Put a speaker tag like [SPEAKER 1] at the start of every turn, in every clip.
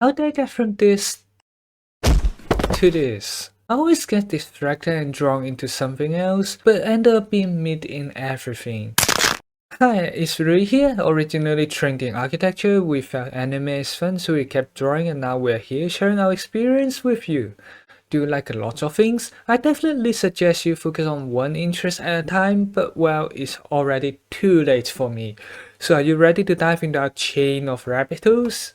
[SPEAKER 1] How did I get from this to this? I always get distracted and drawn into something else, but end up being mid in everything. Hi, it's Rui here. Originally trained in architecture, we felt anime is fun, so we kept drawing, and now we're here sharing our experience with you. Do you like a lot of things? I definitely suggest you focus on one interest at a time, but well, it's already too late for me. So are you ready to dive into our chain of rabbit holes?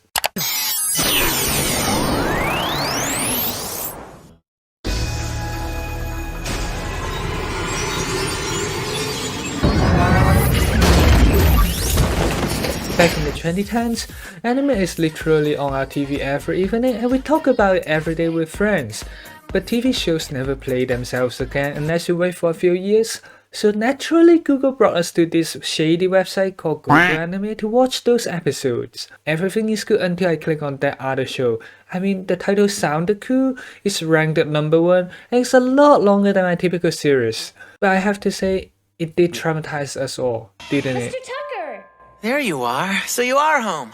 [SPEAKER 1] Back in the 2010s, anime is literally on our TV every evening and we talk about it every day with friends. But TV shows never play themselves again unless you wait for a few years. So naturally, Google brought us to this shady website called Google Anime to watch those episodes. Everything is good until I click on that other show. I mean, the title sounded cool, it's ranked at #1, and it's a lot longer than my typical series. But I have to say, it did traumatize us all, didn't it?
[SPEAKER 2] Mr. Tucker!
[SPEAKER 3] There you are. So you are home.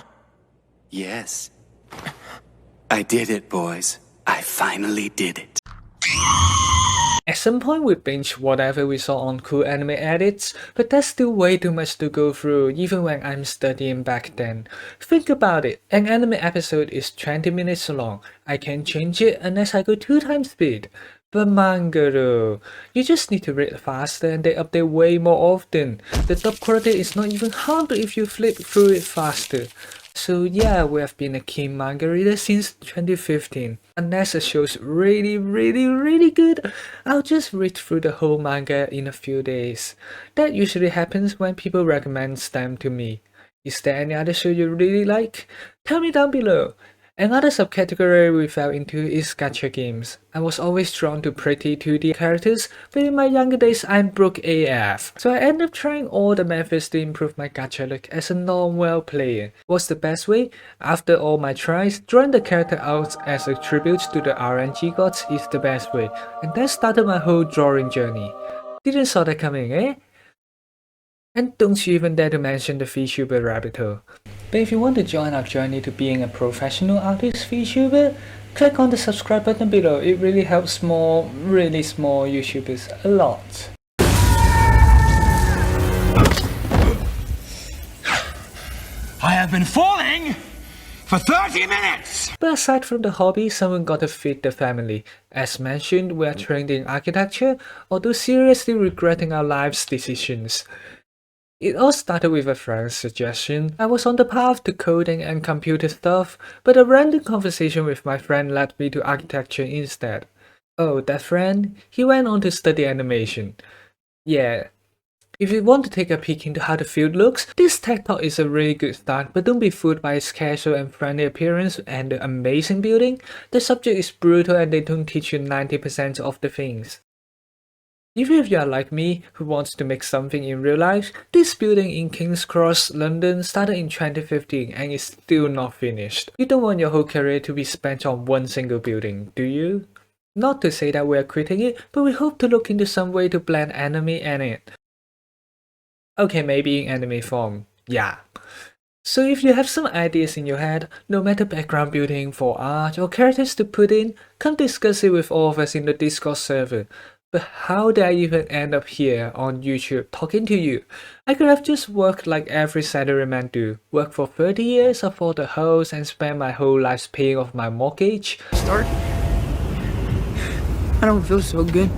[SPEAKER 4] Yes. I did it, boys. I finally did it.
[SPEAKER 1] At some point we binge whatever we saw on Cool Anime Edits, but that's still way too much to go through even when I'm studying back then. Think about it, an anime episode is 20 minutes long. I can't change it unless I go 2 times speed. But manga though, you just need to read faster and they update way more often. The dub quality is not even harder if you flip through it faster. So yeah, we have been a keen manga reader since 2015. Unless a show's really good, I'll just read through the whole manga in a few days. That usually happens when people recommend them to me. Is there any other show you really like? Tell me down below. Another subcategory we fell into is gacha games. I was always drawn to pretty 2D characters, but in my younger days I'm broke AF. So I ended up trying all the methods to improve my gacha look as a non-well player. What's the best way? After all my tries, drawing the character out as a tribute to the RNG gods is the best way, and that started my whole drawing journey. Didn't saw that coming, eh? And don't you even dare to mention the VTuber rabbit hole. But if you want to join our journey to being a professional artist VTuber, click on the subscribe button below. It really helps small, really small YouTubers a lot.
[SPEAKER 4] I have been falling for 30 minutes!
[SPEAKER 1] But aside from the hobby, someone gotta feed the family. As mentioned, we are trained in architecture, although seriously regretting our life's decisions. It all started with a friend's suggestion. I was on the path to coding and computer stuff, but a random conversation with my friend led me to architecture instead. Oh, that friend? He went on to study animation. Yeah. If you want to take a peek into how the field looks, this tech talk is a really good start, but don't be fooled by its casual and friendly appearance and the amazing building. The subject is brutal and they don't teach you 90% of the things. Even if you are like me, who wants to make something in real life, this building in King's Cross, London started in 2015 and is still not finished. You don't want your whole career to be spent on one single building, do you? Not to say that we are quitting it, but we hope to look into some way to blend anime and it. Okay, maybe in anime form, yeah. So if you have some ideas in your head, no matter background building for art or characters to put in, come discuss it with all of us in the Discord server. But how did I even end up here on YouTube talking to you? I could have just worked like every salaryman do, work for 30 years, afford a house and spend my whole life paying off my mortgage.
[SPEAKER 2] Start? I don't feel so good.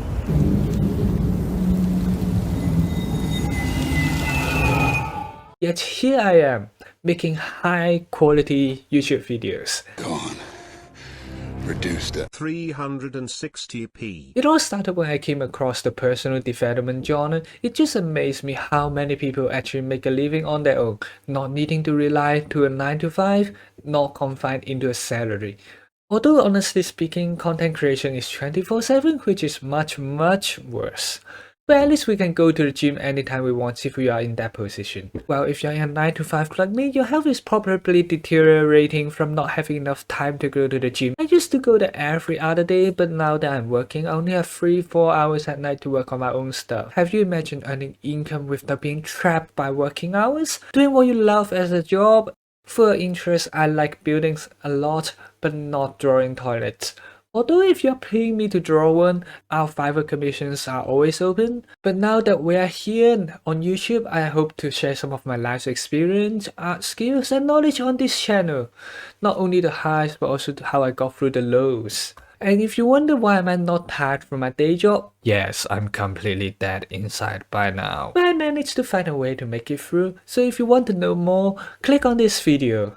[SPEAKER 1] Yet here I am, making high quality YouTube videos.
[SPEAKER 5] Gone. Reduced at
[SPEAKER 6] 360p.
[SPEAKER 1] It all started when I came across the personal development genre. It just amazed me how many people actually make a living on their own, not needing to rely to a 9 to 5, not confined into a salary. Although honestly speaking, content creation is 24/7, which is much worse. But at least we can go to the gym anytime we want if we are in that position. Well, if you're in a 9 to 5 like me, your health is probably deteriorating from not having enough time to go to the gym. I used to go there every other day, but now that I'm working, I only have 3-4 hours at night to work on my own stuff. Have you imagined earning income without being trapped by working hours? Doing what you love as a job? For interest, I like buildings a lot, but not drawing toilets. Although if you're paying me to draw one, our Fiverr commissions are always open. But now that we are here on YouTube, I hope to share some of my life experience, art skills, and knowledge on this channel. Not only the highs, but also how I got through the lows. And if you wonder why am I not tired from my day job, yes, I'm completely dead inside by now. But I managed to find a way to make it through, so if you want to know more, click on this video.